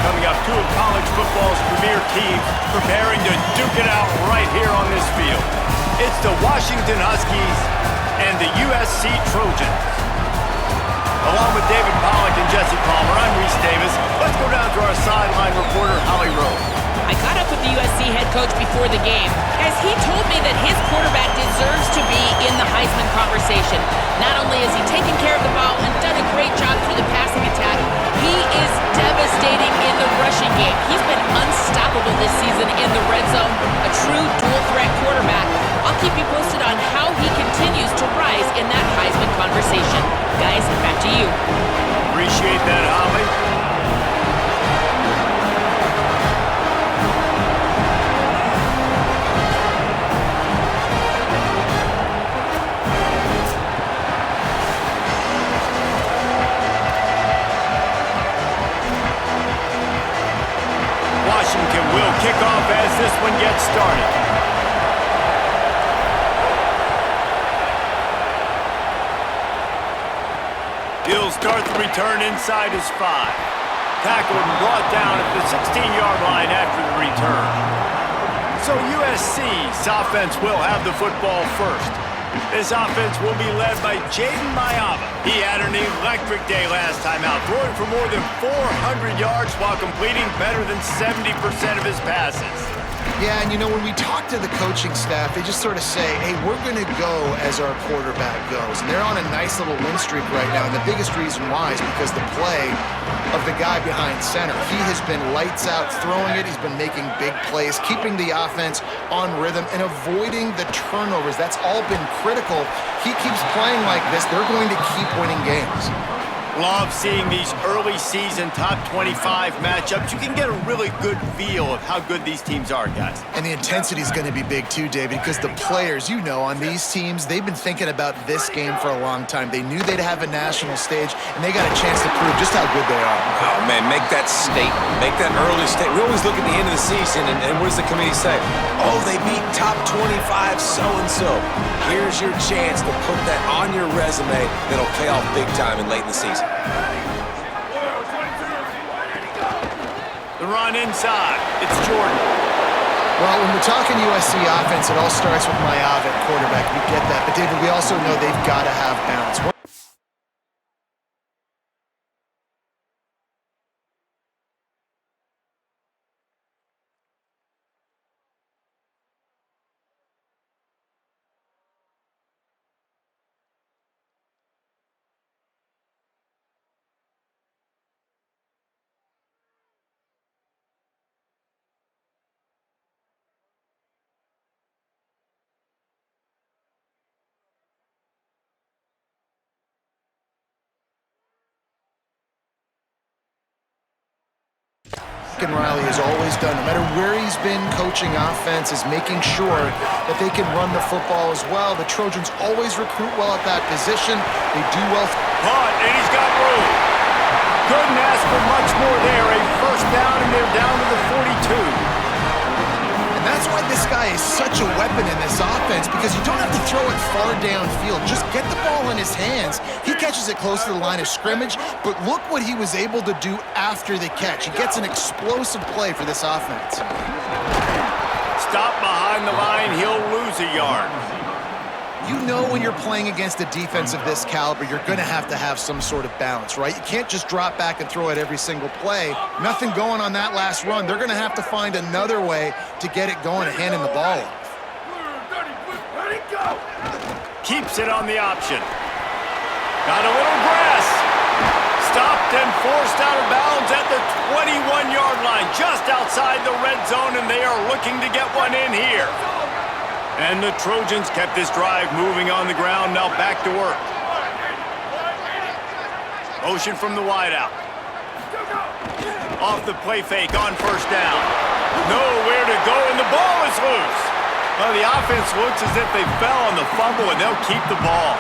coming up. Two of college football's premier teams preparing to duke it out right here on this field. It's the Washington Huskies and the USC Trojans. Along with David Pollack and Jesse Palmer, I'm Reese Davis. Let's go down to our sideline reporter, Holly Rowe. I caught up with the USC head coach before the game, as he told me that his quarterback deserves to be in the Heisman conversation. Not only has he taken care of the ball and done a great job through the passing attack, he is devastating in the rushing game. He's been unstoppable this season in the red zone, a true dual-threat quarterback. I'll keep you posted on how he continues to rise in that Heisman conversation. Guys, back to you. Appreciate that, Holly. Washington will kick off as this one gets started. He'll start the return inside his 5. Tackled and brought down at the 16-yard line after the return. So USC's offense will have the football first. This offense will be led by Jaden Mayava. He had an electric day last time out, throwing for more than 400 yards while completing better than 70% of his passes. Yeah, and you know, when we talk to the coaching staff, they just sort of say, hey, we're going to go as our quarterback goes. And they're on a nice little win streak right now, and the biggest reason why is because the play of the guy behind center. He has been lights out throwing it. He's been making big plays, keeping the offense on rhythm, and avoiding the turnovers. That's all been critical. He keeps playing like this, they're going to keep winning games. Love seeing these early season top 25 matchups. You can get a really good feel of how good these teams are, guys. And the intensity is going to be big too, David, because the players, you know, on these teams, they've been thinking about this game for a long time. They knew they'd have a national stage, and they got a chance to prove just how good they are. Oh, man, make that statement. Make that early statement. We always look at the end of the season, and what does the committee say? Oh, they beat top 25 so-and-so. Here's your chance to put that on your resume that'll pay off big time in late in the season. The run inside. It's Jordan. Well, when we're talking USC offense, it all starts with Mayava at quarterback. We get that. But, David, we also know they've got to have balance. Riley has always done, no matter where he's been coaching offense, is making sure that they can run the football as well. The Trojans always recruit well at that position. They do well. Punt, and he's got room. Couldn't ask for much more there. A first down, and they're down to the 42. And that's why this guy is such a weapon in this offense, because you don't have to throw it far downfield. Just get the ball in his hands. He catches it close to the line of scrimmage, but look what he was able to do after the catch. He gets an explosive play for this offense. Stop behind the line, he'll lose a yard. You know when you're playing against a defense of this caliber, you're going to have some sort of balance, right? You can't just drop back and throw it every single play. Nothing going on that last run. They're going to have to find another way to get it going and handing the ball off. Keeps it on the option. Got a little grass. Stopped and forced out of bounds at the 21-yard line, just outside the red zone, and they are looking to get one in here. And the Trojans kept this drive moving on the ground. Now back to work. Motion from the wideout. Off the play fake on first down. Nowhere to go, and the ball is loose. Well, the offense looks as if they fell on the fumble, and they'll keep the ball.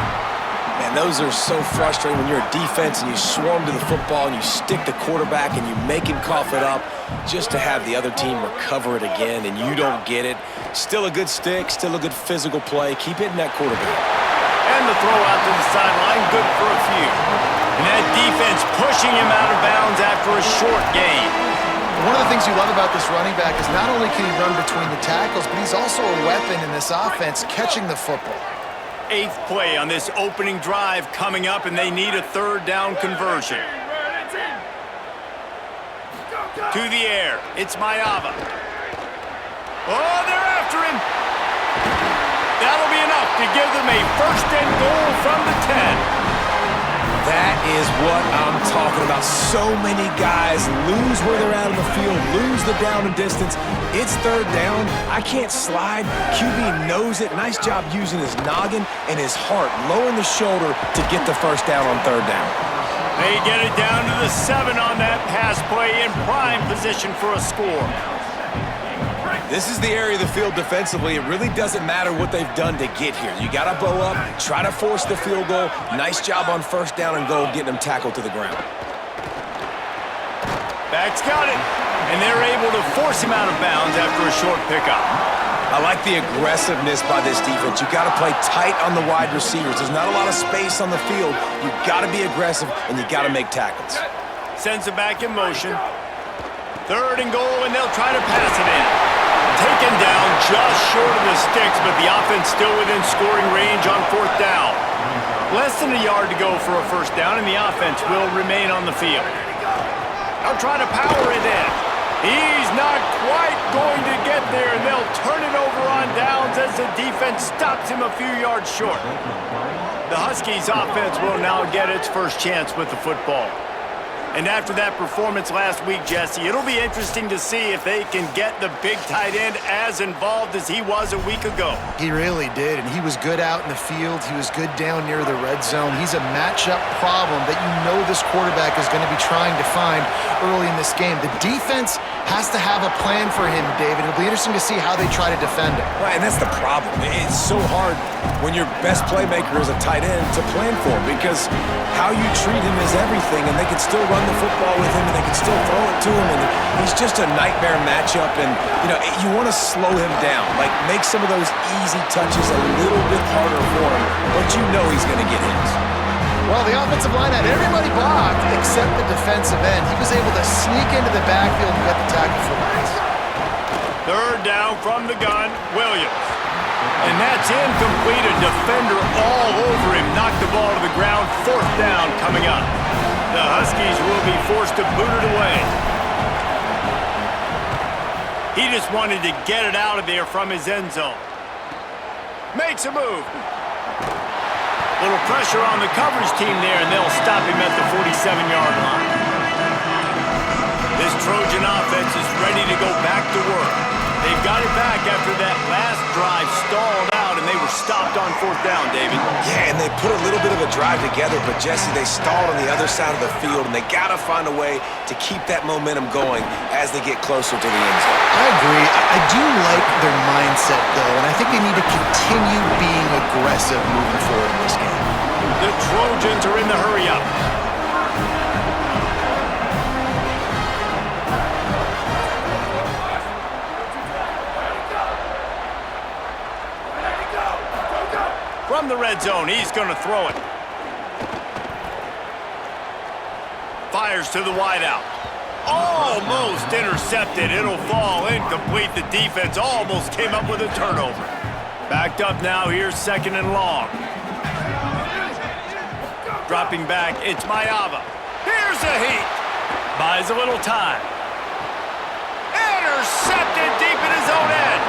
Man, those are so frustrating when you're a defense and you swarm to the football and you stick the quarterback and you make him cough it up just to have the other team recover it again and you don't get it. Still a good stick, still a good physical play. Keep hitting that quarterback. And the throw out to the sideline, good for a few. And that defense pushing him out of bounds after a short gain. One of the things you love about this running back is not only can he run between the tackles, but he's also a weapon in this offense catching the football. 8th play on this opening drive coming up, and they need a 3rd down conversion. To the air, it's Mayava. Oh, they're after him. That'll be enough to give them a 1st and goal from the 10. That is what I'm talking about. So many guys lose where they're at on the field, lose the down and distance. It's 3rd down. I can't slide. QB knows it. Nice job using his noggin and his heart, lowering the shoulder to get the 1st down on 3rd down. They get it down to the 7 on that pass play in prime position for a score. This is the area of the field defensively. It really doesn't matter what they've done to get here. You got to bow up, try to force the field goal. Nice job on 1st down and goal, getting them tackled to the ground. Back's got it, and they're able to force him out of bounds after a short pickup. I like the aggressiveness by this defense. You got to play tight on the wide receivers. There's not a lot of space on the field. You got to be aggressive, and you got to make tackles. Sends it back in motion. 3rd and goal, and they'll try to pass it in. Taken down just short of the sticks, but the offense still within scoring range on 4th down. Less than a yard to go for a 1st down, and the offense will remain on the field. They'll try to power it in. He's not quite going to get there, and they'll turn it over on downs as the defense stops him a few yards short. The Huskies' offense will now get its first chance with the football. And after that performance last week, Jesse, it'll be interesting to see if they can get the big tight end as involved as he was a week ago. He really did, and he was good out in the field. He was good down near the red zone. He's a matchup problem that you know this quarterback is going to be trying to find early in this game. The defense has to have a plan for him, David. It'll be interesting to see how they try to defend him. Right, and that's the problem. It's so hard when your best playmaker is a tight end to plan for him, because how you treat him is everything, and they can still run the football with him, and they can still throw it to him, and he's just a nightmare matchup. And you want to slow him down, like make some of those easy touches a little bit harder for him, but you know he's going to get his. Well, the offensive line had everybody blocked except the defensive end. He was able to sneak into the backfield and get the tackle for loss. 3rd down from the gun, Williams. And that's incomplete. A defender all over him. Knocked the ball to the ground. 4th down coming up. The Huskies will be forced to boot it away. He just wanted to get it out of there from his end zone. Makes a move. Little pressure on the coverage team there, and they'll stop him at the 47-yard line. This Trojan offense is ready to go back to work. They've got it back after that last drive stalled out, and they were stopped on 4th down, David. Yeah, and they put a little bit of a drive together, but Jesse, they stalled on the other side of the field, and they got to find a way to keep that momentum going as they get closer to the end zone. I agree. I do like their mindset, though, and I think they need to continue being aggressive moving forward in this game. The Trojans are in the hurry-up. From the red zone, he's going to throw it. Fires to the wideout. Almost intercepted. It'll fall incomplete. The defense almost came up with a turnover. Backed up now. Here's 2nd and long. Dropping back, it's Mayava. Here's a heat. Buys a little time. Intercepted deep in his own end.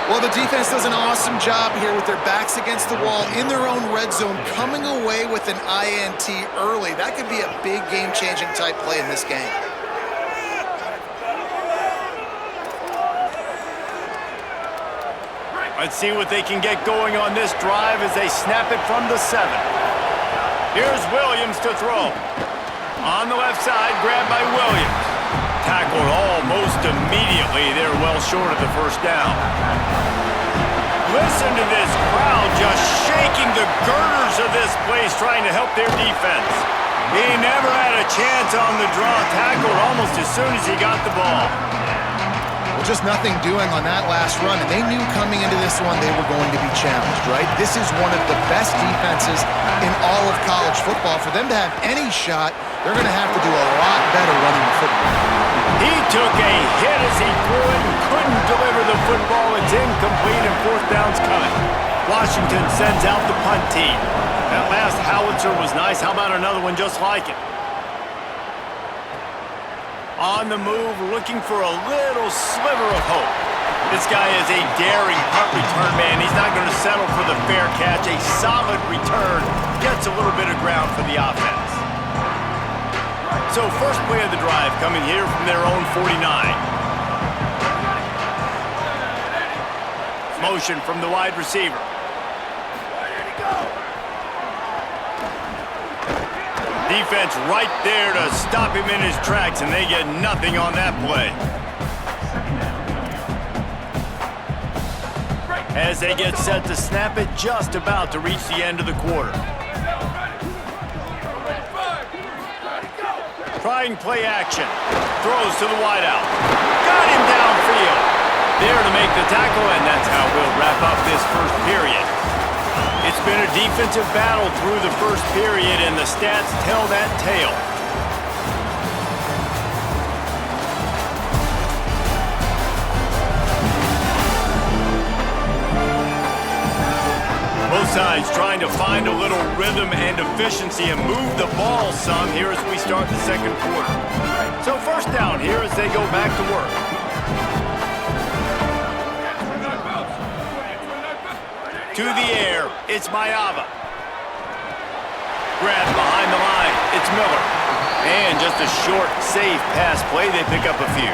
Well, the defense does an awesome job here with their backs against the wall in their own red zone, coming away with an INT early. That could be a big game-changing type play in this game. Let's see what they can get going on this drive as they snap it from the 7. Here's Williams to throw. On the left side, grabbed by Williams. Tackled almost immediately. They're well short of the 1st down. Listen to this crowd just shaking the girders of this place, trying to help their defense. He never had a chance on the draw. Tackled almost as soon as he got the ball. Well, just nothing doing on that last run, and they knew coming into this one they were going to be challenged, right? This is one of the best defenses in all of college football. For them to have any shot, they're going to have to do a lot better running the football. He took a hit as he threw it and couldn't deliver the football. It's incomplete and fourth down's coming. Washington sends out the punt team. That last howitzer was nice. How about another one just like it? On the move, looking for a little sliver of hope. This guy is a daring punt return man. He's not going to settle for the fair catch. A solid return gets a little bit of ground for the offense. So first play of the drive coming here from their own 49. Motion from the wide receiver. Defense right there to stop him in his tracks, and they get nothing on that play. As they get set to snap it, just about to reach the end of the quarter. Trying play action. Throws to the wideout. Got him downfield. There to make the tackle, and that's how we'll wrap up this first period. It's been a defensive battle through the first period, and the stats tell that tale. Both sides trying to find a little rhythm and efficiency and move the ball some here as we start the second quarter. So first down here as they go back to work. To the air, it's Mayava. Grab behind the line, it's Miller. And just a short, safe pass play, they pick up a few.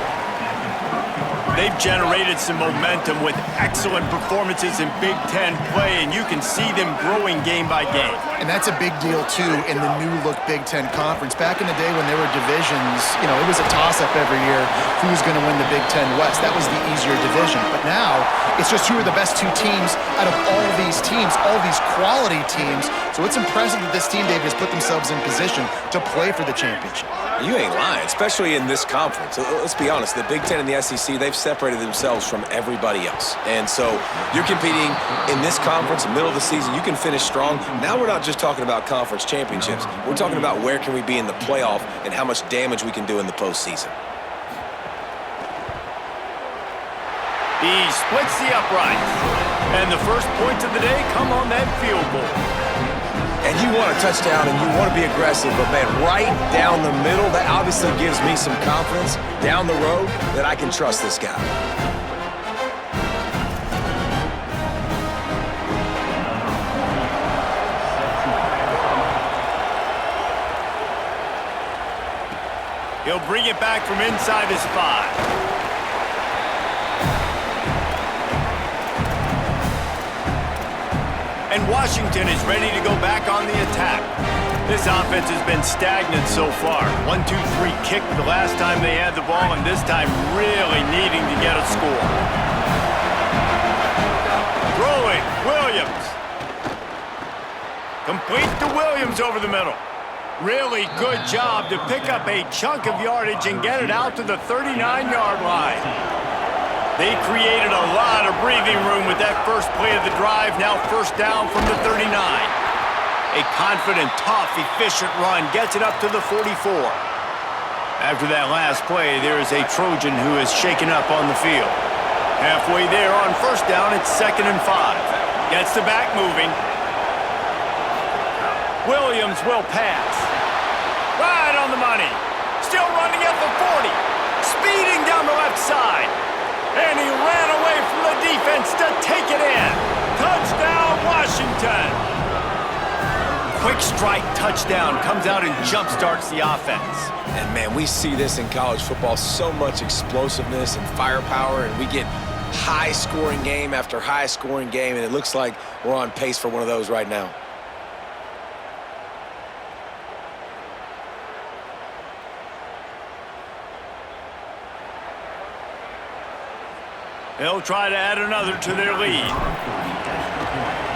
They've generated some momentum with excellent performances in Big Ten play, and you can see them growing game by game. And that's a big deal, too, in the new-look Big Ten Conference. Back in the day when there were divisions, you know, it was a toss-up every year who's going to win the Big Ten West. That was the easier division. But now, it's just who are the best two teams out of all these teams, all these quality teams. So it's impressive that this team, Dave, has put themselves in position to play for the championship. You ain't lying, especially in this conference. Let's be honest, the Big Ten and the SEC, they've separated themselves from everybody else. And so you're competing in this conference, middle of the season, you can finish strong. Now we're not just talking about conference championships. We're talking about where can we be in the playoff and how much damage we can do in the postseason. He splits the uprights. And the first points of the day come on that field goal. And you want a touchdown and you want to be aggressive, but man, right down the middle, that obviously gives me some confidence down the road that I can trust this guy. He'll bring it back from inside his 5. And Washington is ready to go back on the attack. This offense has been stagnant so far. 1-2-3 kick the last time they had the ball, and this time really needing to get a score. Throwing, Williams. Complete to Williams over the middle. Really good job to pick up a chunk of yardage and get it out to the 39-yard line. They created a lot of breathing room with that first play of the drive. Now first down from the 39. A confident, tough, efficient run gets it up to the 44. After that last play, there is a Trojan who is shaken up on the field. Halfway there on first down, it's 2nd and 5. Gets the back moving. Williams will pass. Right on the money. Still running at the 40. Speeding down the left side. And he ran away from the defense to take it in. Touchdown, Washington. Quick strike touchdown comes out and jumpstarts the offense. And man, we see this in college football, so much explosiveness and firepower, and we get high-scoring game after high-scoring game, and it looks like we're on pace for one of those right now. They'll try to add another to their lead.